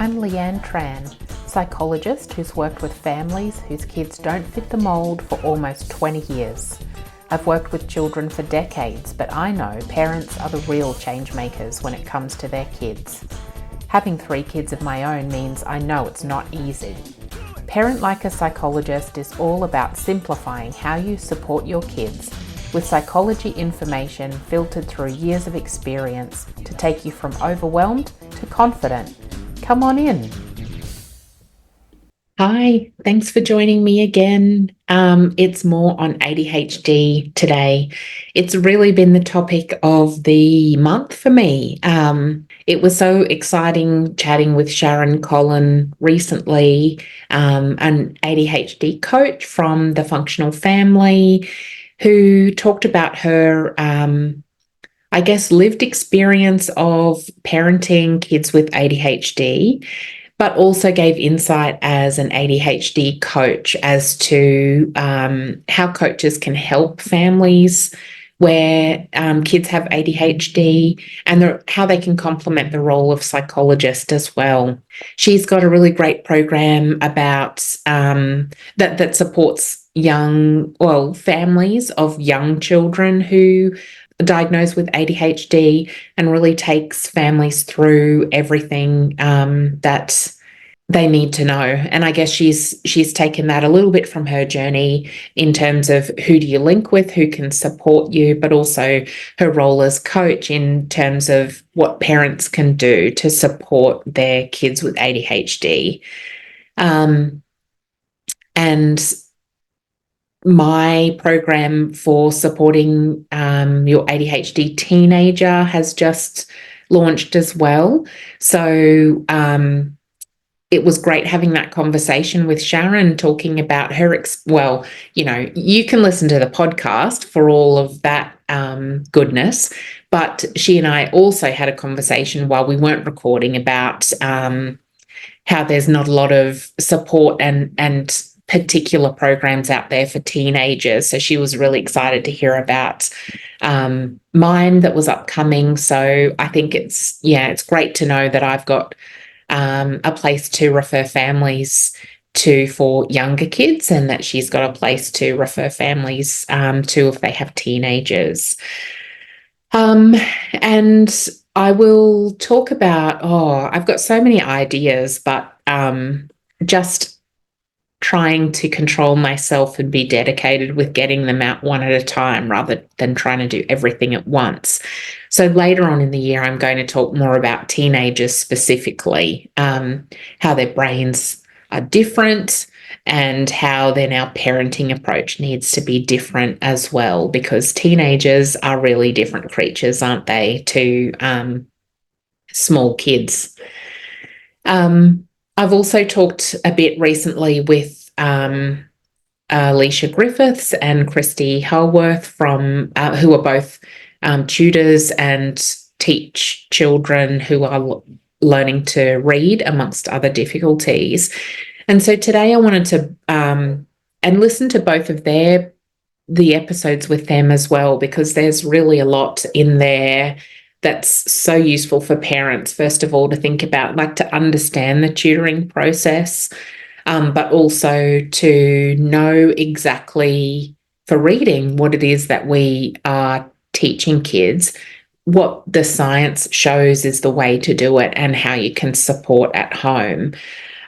I'm Leanne Tran, psychologist who's worked with families whose kids don't fit the mould for almost 20 years. I've worked with children for decades, but I know parents are the real change makers when it comes to their kids. Having 3 kids of my own means I know it's not easy. Parent Like a Psychologist is all about simplifying how you support your kids with psychology information filtered through years of experience to take you from overwhelmed to confident. Come on in. Hi, thanks for joining me again. It's more on ADHD today. It's really been the topic of the month for me. It was so exciting chatting with Sharon Collin recently, an ADHD coach from the Functional Family, who talked about her, lived experience of parenting kids with ADHD, but also gave insight as an ADHD coach as to how coaches can help families where kids have ADHD and how they can complement the role of psychologist as well. She's got a really great program about that supports families of young children who are diagnosed with ADHD and really takes families through everything that they need to know. And I guess she's taken that a little bit from her journey in terms of who do you link with, who can support you, but also her role as coach in terms of what parents can do to support their kids with ADHD. And my program for supporting your ADHD teenager has just launched as well. So it was great having that conversation with Sharon, talking about her, you can listen to the podcast for all of that goodness, but she and I also had a conversation while we weren't recording about how there's not a lot of support and particular programs out there for teenagers. So she was really excited to hear about mine that was upcoming. So I think it's great to know that I've got a place to refer families to for younger kids, and that she's got a place to refer families to if they have teenagers. And I will talk about, I've got so many ideas, but just trying to control myself and be dedicated with getting them out one at a time rather than trying to do everything at once. So later on in the year, I'm going to talk more about teenagers specifically, how their brains are different and how then our parenting approach needs to be different as well, because teenagers are really different creatures, aren't they, to small kids. I've also talked a bit recently with Alicia Griffiths and Christy Halworth who are both tutors and teach children who are learning to read, amongst other difficulties. And so today I wanted to and listen to both of the episodes with them as well, because there's really a lot in there that's so useful for parents, first of all, to think about, to understand the tutoring process, but also to know exactly for reading what it is that we are teaching kids, what the science shows is the way to do it, and how you can support at home.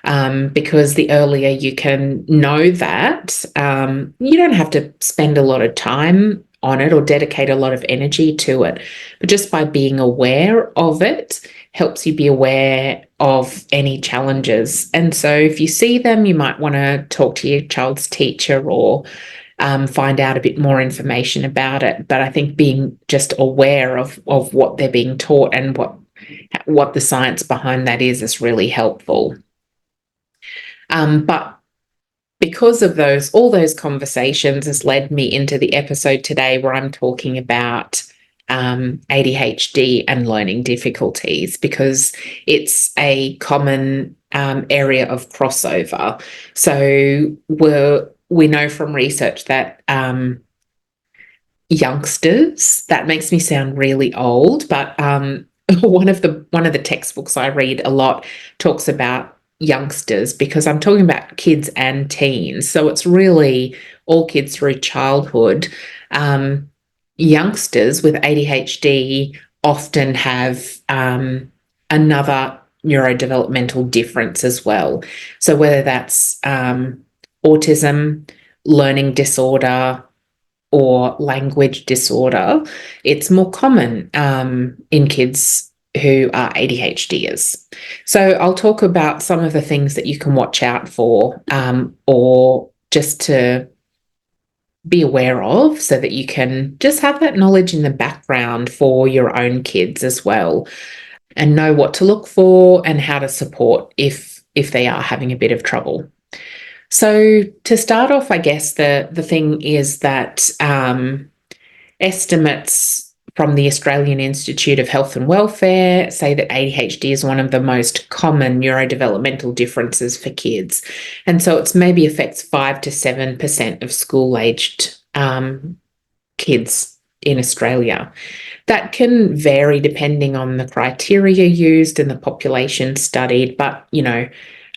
Because the earlier you can know that, you don't have to spend a lot of time on it or dedicate a lot of energy to it, but just by being aware of it helps you be aware of any challenges. And so if you see them, you might want to talk to your child's teacher or find out a bit more information about it. But I think being just aware of what they're being taught and what the science behind that is really helpful. But because of all those conversations has led me into the episode today where I'm talking about ADHD and learning difficulties, because it's a common area of crossover. So we know from research that youngsters, that makes me sound really old, but one of the textbooks I read a lot talks about youngsters, because I'm talking about kids and teens. So it's really all kids through childhood. Youngsters with ADHD often have another neurodevelopmental difference as well. So whether that's autism, learning disorder, or language disorder, it's more common in kids who are ADHDers. So I'll talk about some of the things that you can watch out for, or just to be aware of, so that you can just have that knowledge in the background for your own kids as well, and know what to look for and how to support if they are having a bit of trouble. So to start off, I guess the thing is that estimates from the Australian Institute of Health and Welfare say that ADHD is one of the most common neurodevelopmental differences for kids. And so it's maybe affects 5 to 7% of school-aged kids in Australia. That can vary depending on the criteria used and the population studied, but,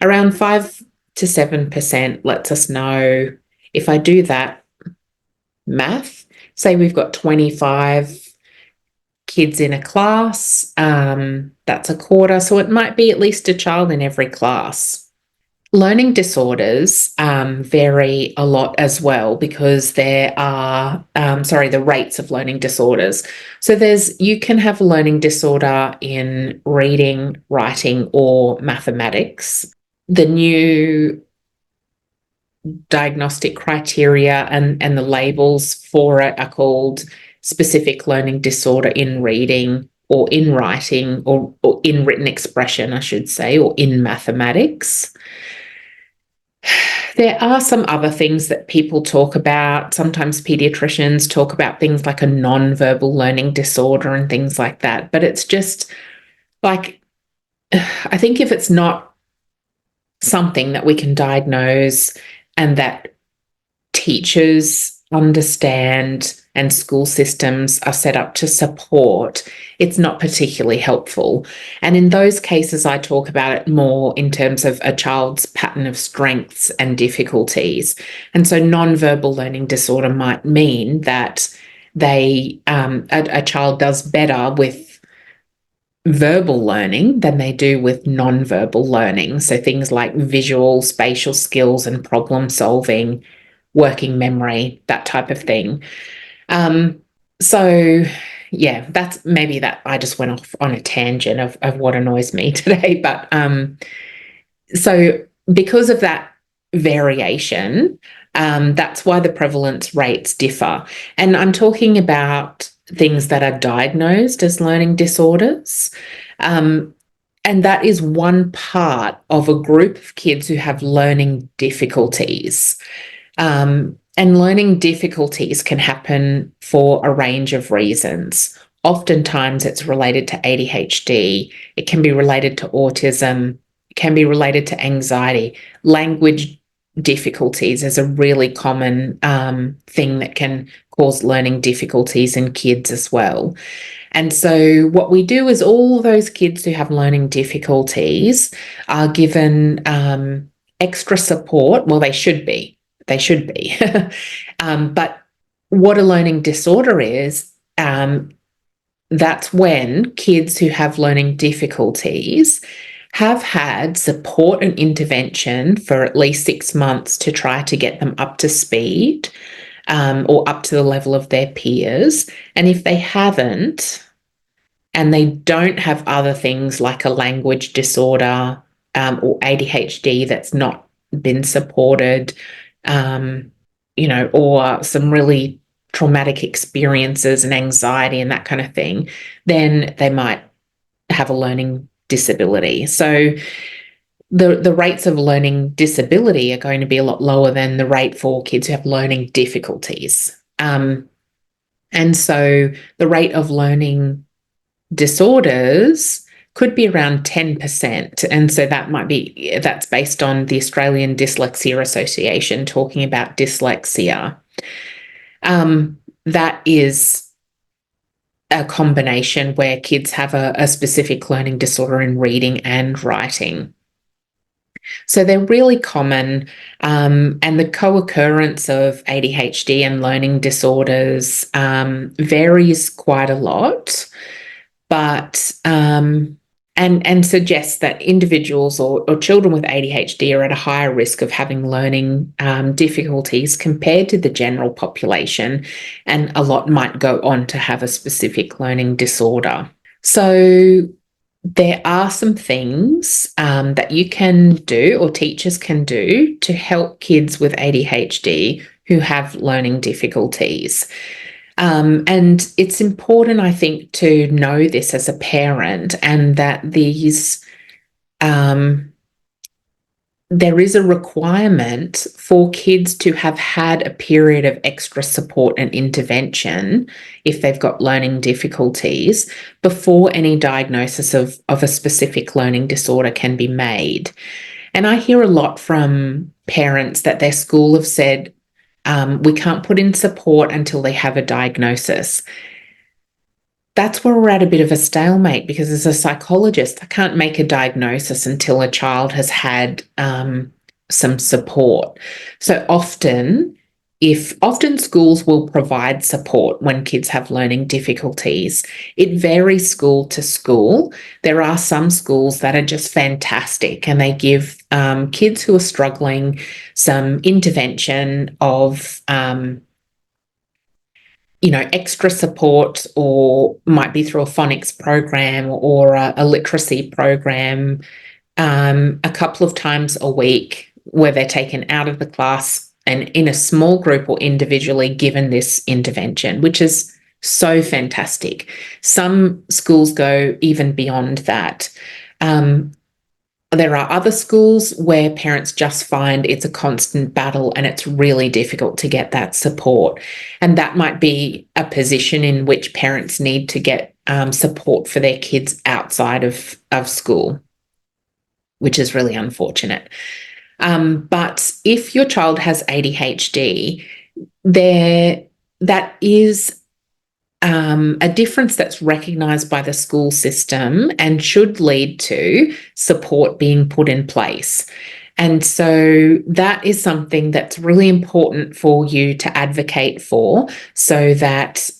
around 5 to 7% lets us know. If I do that math, say we've got 25 kids in a class, that's a quarter, so it might be at least a child in every class. Learning disorders vary a lot as well, because there are, the rates of learning disorders. So you can have a learning disorder in reading, writing, or mathematics. The new diagnostic criteria and the labels for it are called specific learning disorder in reading, or in writing, or in written expression, I should say, or in mathematics. There are some other things that people talk about. Sometimes pediatricians talk about things like a non-verbal learning disorder and things like that. But it's just like, I think if it's not something that we can diagnose and that teachers understand and school systems are set up to support, it's not particularly helpful. And in those cases, I talk about it more in terms of a child's pattern of strengths and difficulties. And so non-verbal learning disorder might mean that a child does better with verbal learning than they do with non-verbal learning. So things like visual, spatial skills and problem solving, working memory, that type of thing. So yeah, that's maybe that I just went off on a tangent of what annoys me today. But so because of that variation, that's why the prevalence rates differ. And I'm talking about things that are diagnosed as learning disorders. And that is one part of a group of kids who have learning difficulties. And learning difficulties can happen for a range of reasons. Oftentimes it's related to ADHD. It can be related to autism. It can be related to anxiety. Language difficulties is a really common thing that can cause learning difficulties in kids as well. And so what we do is all those kids who have learning difficulties are given extra support. Well, they should be. But what a learning disorder is, that's when kids who have learning difficulties have had support and intervention for at least 6 months to try to get them up to speed, or up to the level of their peers. And if they haven't, and they don't have other things like a language disorder or ADHD that's not been supported, or some really traumatic experiences and anxiety and that kind of thing, then they might have a learning disability. So the rates of learning disability are going to be a lot lower than the rate for kids who have learning difficulties. And so the rate of learning disorders could be around 10%. And so that's based on the Australian Dyslexia Association talking about dyslexia. That is a combination where kids have a specific learning disorder in reading and writing. So they're really common, and the co-occurrence of ADHD and learning disorders varies quite a lot, but and suggests that individuals or children with ADHD are at a higher risk of having learning difficulties compared to the general population, and a lot might go on to have a specific learning disorder. So there are some things that you can do or teachers can do to help kids with ADHD who have learning difficulties. And it's important, I think, to know this as a parent, and that there is a requirement for kids to have had a period of extra support and intervention if they've got learning difficulties before any diagnosis of a specific learning disorder can be made. And I hear a lot from parents that their school have said, we can't put in support until they have a diagnosis. That's where we're at a bit of a stalemate, because as a psychologist, I can't make a diagnosis until a child has had some support. So often schools will provide support when kids have learning difficulties. It varies school to school. There are some schools that are just fantastic, and they give kids who are struggling some intervention of extra support, or might be through a phonics program or a literacy program a couple of times a week, where they're taken out of the class and in a small group or individually given this intervention, which is so fantastic. Some schools go even beyond that. There are other schools where parents just find it's a constant battle and it's really difficult to get that support. And that might be a position in which parents need to get support for their kids outside of school, which is really unfortunate. But if your child has ADHD, that is a difference that's recognised by the school system and should lead to support being put in place. And so that is something that's really important for you to advocate for, so that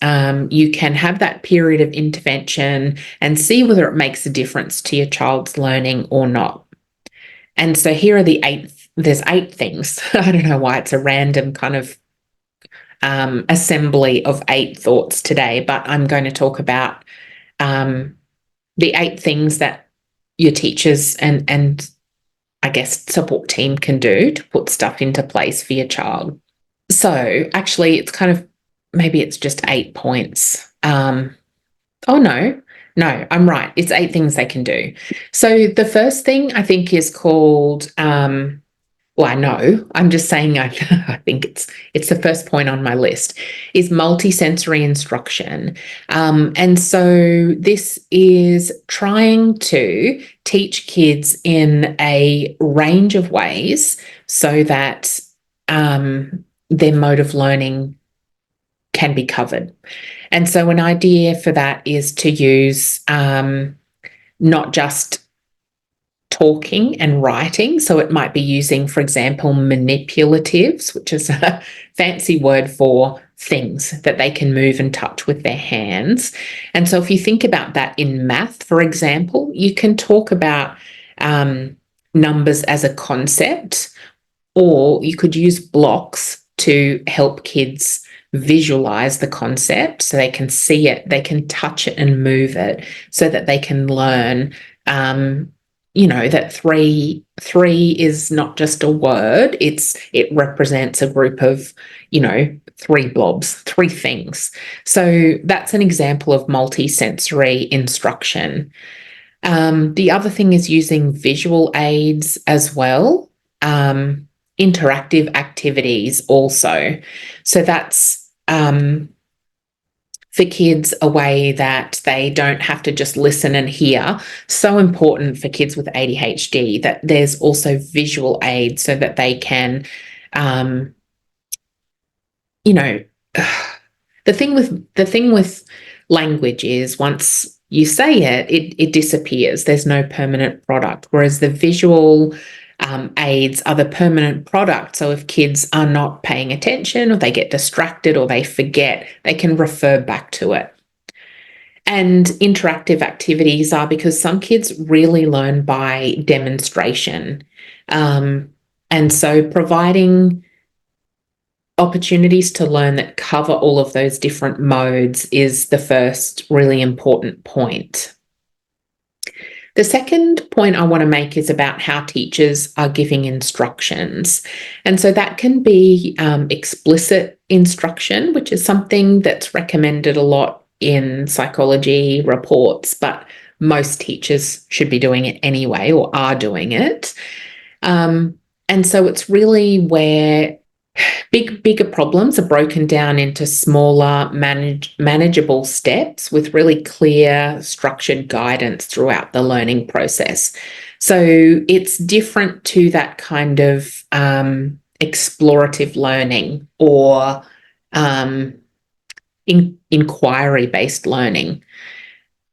you can have that period of intervention and see whether it makes a difference to your child's learning or not. And so here are there's 8 things. I don't know why it's a random kind of assembly of 8 thoughts today, but I'm going to talk about the 8 things that your teachers and I guess support team can do to put stuff into place for your child. So actually it's kind of, maybe it's just 8 points. Oh no, I'm right. It's 8 things they can do. So the first thing I think is called well, I know, I'm just saying I think it's the first point on my list, is multisensory instruction. And so this is trying to teach kids in a range of ways so that their mode of learning can be covered. And so an idea for that is to use not just talking and writing. So it might be using, for example, manipulatives, which is a fancy word for things that they can move and touch with their hands. And so if you think about that in math, for example, you can talk about numbers as a concept, or you could use blocks to help kids visualize the concept so they can see it, they can touch it and move it, so that they can learn that three is not just a word, it represents a group of 3 blobs, 3 things. So that's an example of multisensory instruction. The other thing is using visual aids as well, interactive activities also. So that's for kids a way that they don't have to just listen and hear. So important for kids with ADHD that there's also visual aids so that they can, the thing with language is. Once you say it disappears. There's no permanent product, whereas the visual aids are the permanent product. So if kids are not paying attention or they get distracted or they forget, they can refer back to it. And interactive activities are because some kids really learn by demonstration. And so providing opportunities to learn that cover all of those different modes is the first really important point. The second point I want to make is about how teachers are giving instructions. And so that can be explicit instruction, which is something that's recommended a lot in psychology reports, but most teachers should be doing it anyway or are doing it. And so it's really where bigger problems are broken down into smaller, manageable steps with really clear, structured guidance throughout the learning process. So it's different to that kind of explorative learning or inquiry-based learning.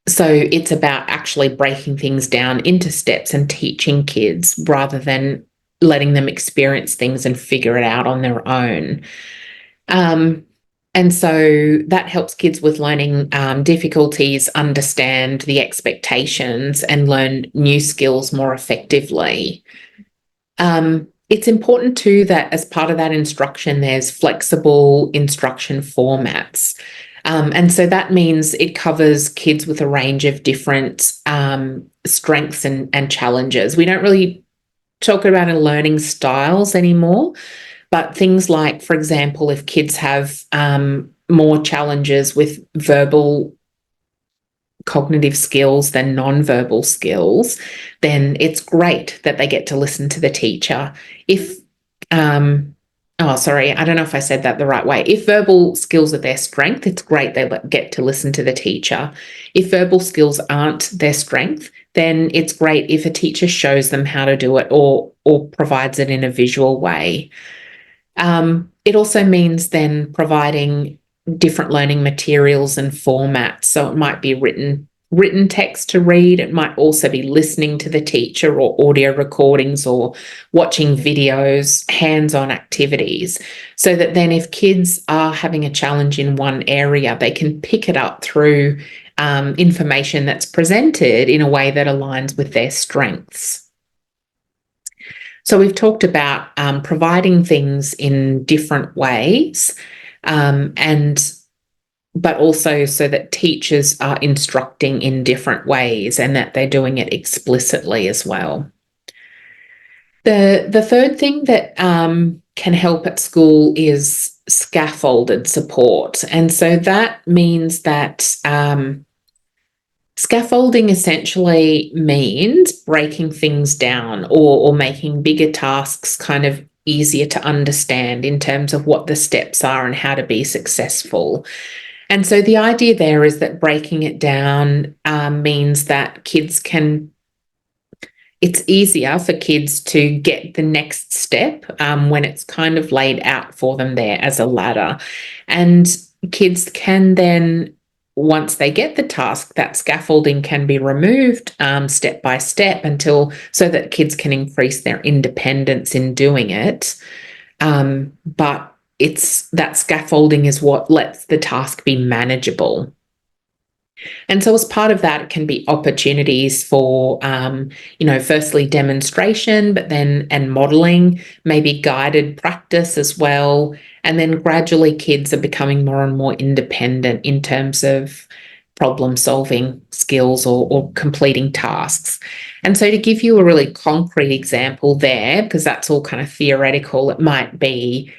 So it's about actually breaking things down into steps and teaching kids rather than letting them experience things and figure it out on their own. And so that helps kids with learning difficulties understand the expectations and learn new skills more effectively. It's important too that as part of that instruction, there's flexible instruction formats. And so that means it covers kids with a range of different strengths and challenges. We don't really talk about learning styles anymore, but things like, for example, if kids have more challenges with verbal cognitive skills than non-verbal skills, then it's great that they get to listen to the teacher. If I don't know if I said that the right way. If verbal skills are their strength, it's great they get to listen to the teacher. If verbal skills aren't their strength, then it's great if a teacher shows them how to do it or provides it in a visual way. It also means then providing different learning materials and formats. So it might be written text to read. It might also be listening to the teacher or audio recordings or watching videos, hands-on activities, so that then if kids are having a challenge in one area, they can pick it up through information that's presented in a way that aligns with their strengths. So we've talked about providing things in different ways, but also so that teachers are instructing in different ways and that they're doing it explicitly as well. The third thing that can help at school is scaffolded support. And so that means that scaffolding essentially means breaking things down or making bigger tasks kind of easier to understand in terms of what the steps are and how to be successful. And so the idea there is that breaking it down means that it's easier for kids to get the next step when it's kind of laid out for them there as a ladder. And kids can then, once they get the task, that scaffolding can be removed step by step so that kids can increase their independence in doing it. But that scaffolding is what lets the task be manageable. And so as part of that, it can be opportunities for, firstly demonstration, and modelling, maybe guided practice as well. And then gradually kids are becoming more and more independent in terms of problem-solving skills or completing tasks. And so to give you a really concrete example there, because that's all kind of theoretical, it might be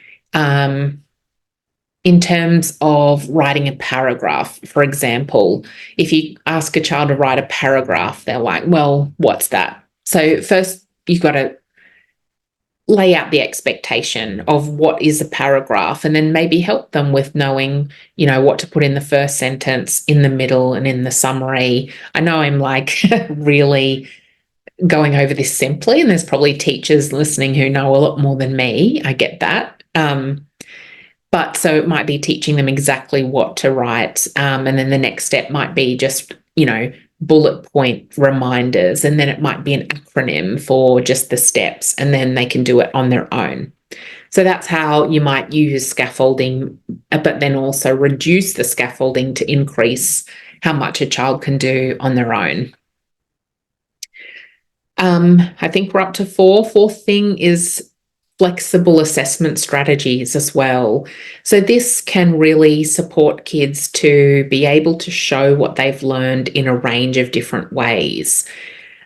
in terms of writing a paragraph. For example, if you ask a child to write a paragraph, they're like, well, what's that? So first you've got to lay out the expectation of what is a paragraph and then maybe help them with knowing, what to put in the first sentence, in the middle, and in the summary. I know I'm like really going over this simply, and there's probably teachers listening who know a lot more than me. I get that. But so it might be teaching them exactly what to write. And then the next step might be just, bullet point reminders. And then it might be an acronym for just the steps, and then they can do it on their own. So that's how you might use scaffolding, but then also reduce the scaffolding to increase how much a child can do on their own. I think we're up to 4. Fourth thing is flexible assessment strategies as well. So this can really support kids to be able to show what they've learned in a range of different ways.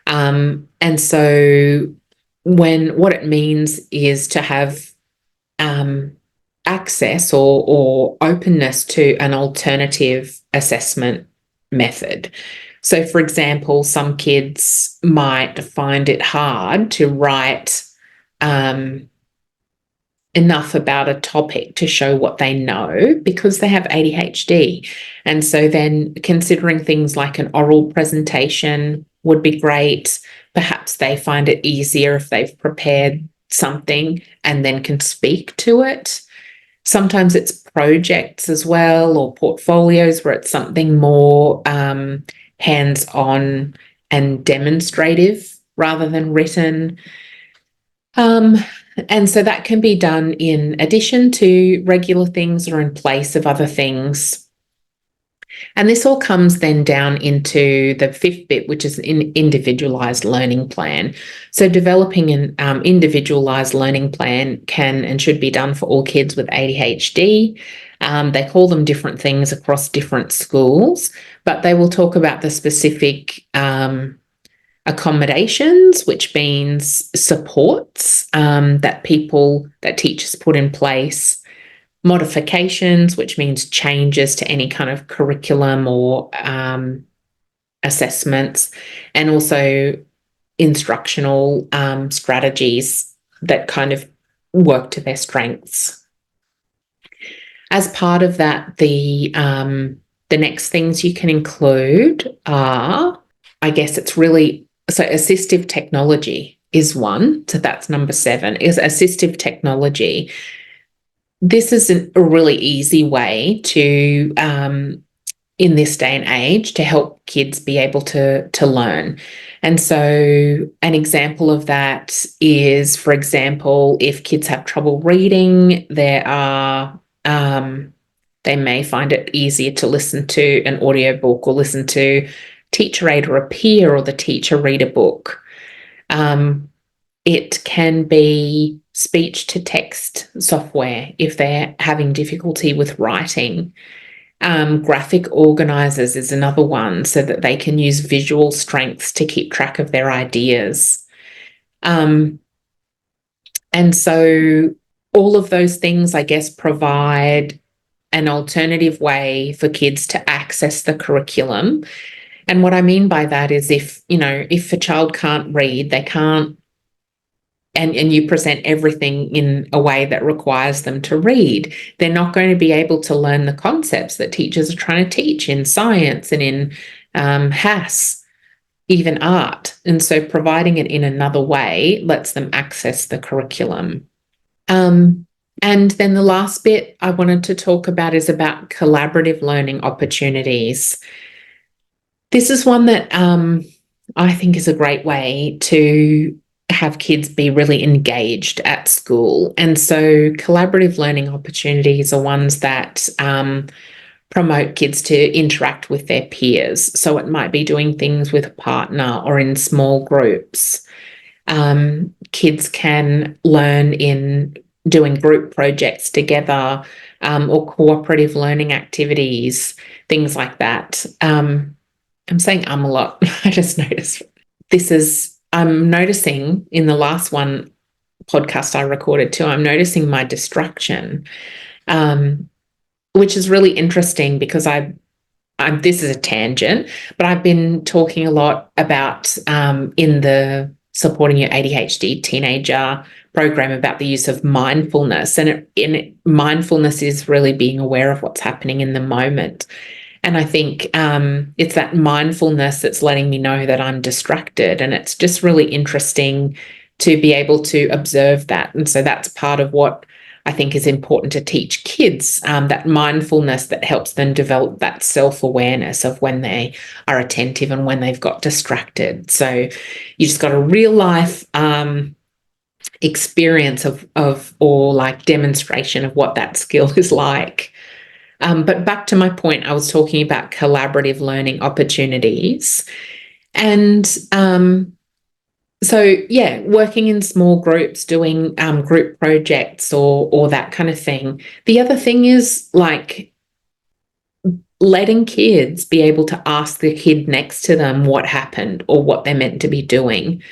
And so what it means is to have access or openness to an alternative assessment method. So, for example, some kids might find it hard to write enough about a topic to show what they know because they have ADHD. And so then considering things like an oral presentation would be great. Perhaps they find it easier if they've prepared something and then can speak to it. Sometimes it's projects as well, or portfolios where it's something more hands-on and demonstrative rather than written. And so that can be done in addition to regular things or in place of other things. And this all comes then down into the 5th bit, which is an individualized learning plan. So developing an individualized learning plan can and should be done for all kids with ADHD. They call them different things across different schools, but they will talk about the specific accommodations, which means supports that teachers put in place. Modifications, which means changes to any kind of curriculum or assessments, and also instructional strategies that kind of work to their strengths. As part of that, the next things you can include are, I guess it's really, so assistive technology is one. So that's number 7, is assistive technology. This is a really easy way to, in this day and age, to help kids be able to learn. And so an example of that is, for example, if kids have trouble reading, they may find it easier to listen to an audiobook or listen to teacher aid or a peer or the teacher read a book. It can be speech to text software if they're having difficulty with writing. Graphic organizers is another one, so that they can use visual strengths to keep track of their ideas. And so all of those things, I guess, provide an alternative way for kids to access the curriculum. And what I mean by that is if a child can't read, they can't, and you present everything in a way that requires them to read, they're not going to be able to learn the concepts that teachers are trying to teach in science and in HAS, even art. And so providing it in another way lets them access the curriculum. And then the last bit I wanted to talk about is about collaborative learning opportunities. This is one that I think is a great way to have kids be really engaged at school. And so collaborative learning opportunities are ones that promote kids to interact with their peers. So it might be doing things with a partner or in small groups. Kids can learn in doing group projects together or cooperative learning activities, things like that. I'm saying a lot. I just noticed I'm noticing in the last one podcast I recorded too, I'm noticing my distraction, which is really interesting because this is a tangent, but I've been talking a lot about in the Supporting Your ADHD Teenager program about the use of mindfulness. And mindfulness is really being aware of what's happening in the moment. And I think it's that mindfulness that's letting me know that I'm distracted. And it's just really interesting to be able to observe that. And so that's part of what I think is important to teach kids, that mindfulness that helps them develop that self-awareness of when they are attentive and when they've got distracted. So you just got a real life experience of or like demonstration of what that skill is like. But back to my point, I was talking about collaborative learning opportunities. And so, yeah, working in small groups, doing group projects or that kind of thing. The other thing is like letting kids be able to ask the kid next to them what happened or what they're meant to be doing.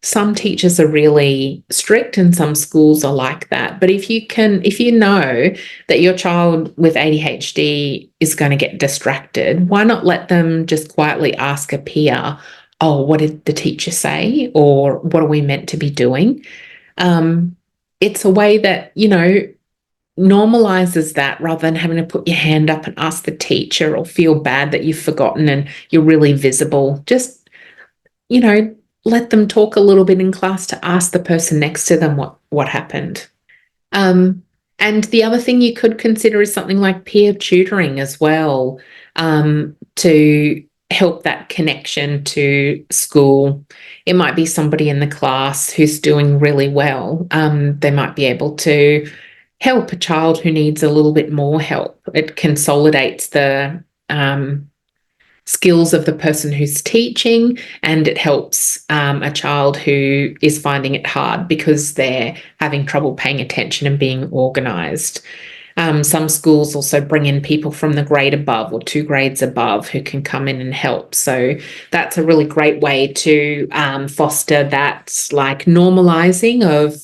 Some teachers are really strict and some schools are like that. But if you know that your child with ADHD is going to get distracted, why not let them just quietly ask a peer, oh, what did the teacher say? Or what are we meant to be doing? It's a way that, normalizes that rather than having to put your hand up and ask the teacher or feel bad that you've forgotten and you're really visible. Just, let them talk a little bit in class to ask the person next to them what happened. And the other thing you could consider is something like peer tutoring as well, to help that connection to school. It might be somebody in the class who's doing really well. They might be able to help a child who needs a little bit more help. It consolidates the skills of the person who's teaching, and it helps a child who is finding it hard because they're having trouble paying attention and being organised. Some schools also bring in people from the grade above or 2 grades above who can come in and help. So that's a really great way to foster that like normalising of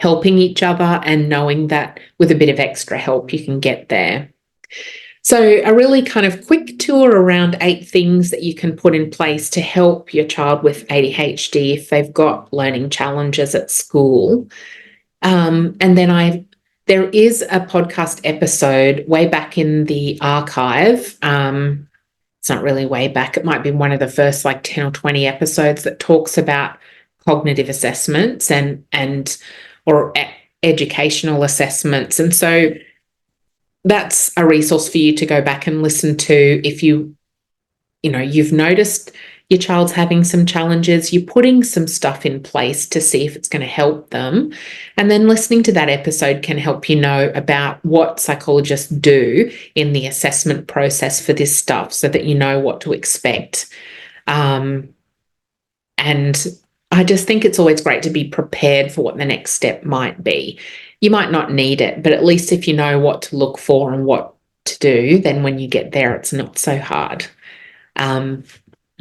helping each other and knowing that with a bit of extra help you can get there. So a really kind of quick tour around 8 things that you can put in place to help your child with ADHD if they've got learning challenges at school. And then there is a podcast episode way back in the archive. It's not really way back. It might be one of the first like 10 or 20 episodes that talks about cognitive assessments or educational assessments. And so that's a resource for you to go back and listen to if you've noticed your child's having some challenges, you're putting some stuff in place to see if it's going to help them. And then listening to that episode can help you know about what psychologists do in the assessment process for this stuff so that you know what to expect. And I just think it's always great to be prepared for what the next step might be. You might not need it, but at least if you know what to look for and what to do, then when you get there, it's not so hard.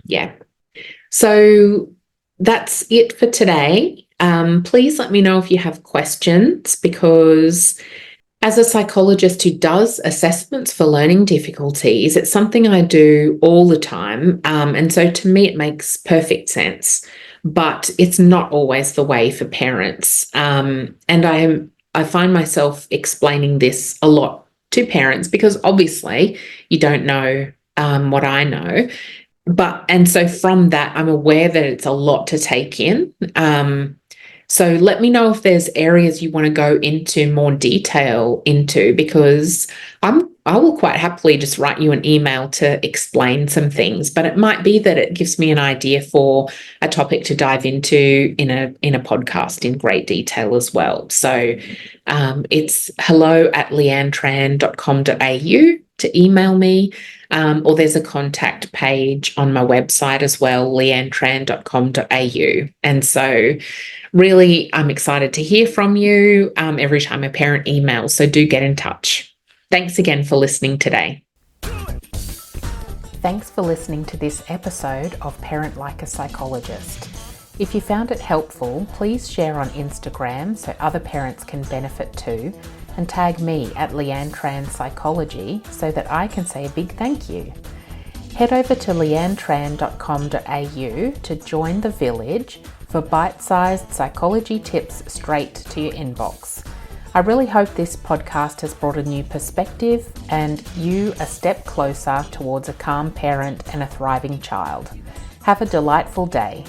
Yeah. So that's it for today. Please let me know if you have questions, because as a psychologist who does assessments for learning difficulties, it's something I do all the time. And so to me, it makes perfect sense, but it's not always the way for parents. And I find myself explaining this a lot to parents because obviously you don't know what I know. And so from that, I'm aware that it's a lot to take in. So let me know if there's areas you want to go into more detail into, because I will quite happily just write you an email to explain some things, but it might be that it gives me an idea for a topic to dive into in a podcast in great detail as well. So it's hello@leannetran.com.au to email me, or there's a contact page on my website as well, leannetran.com.au. And so really, I'm excited to hear from you every time a parent emails, so do get in touch. Thanks again for listening today. Thanks for listening to this episode of Parent Like a Psychologist. If you found it helpful, please share on Instagram so other parents can benefit too, and tag me at Leanne Tran Psychology so that I can say a big thank you. Head over to leannetran.com.au to join the village for bite-sized psychology tips straight to your inbox. I really hope this podcast has brought a new perspective and you a step closer towards a calm parent and a thriving child. Have a delightful day.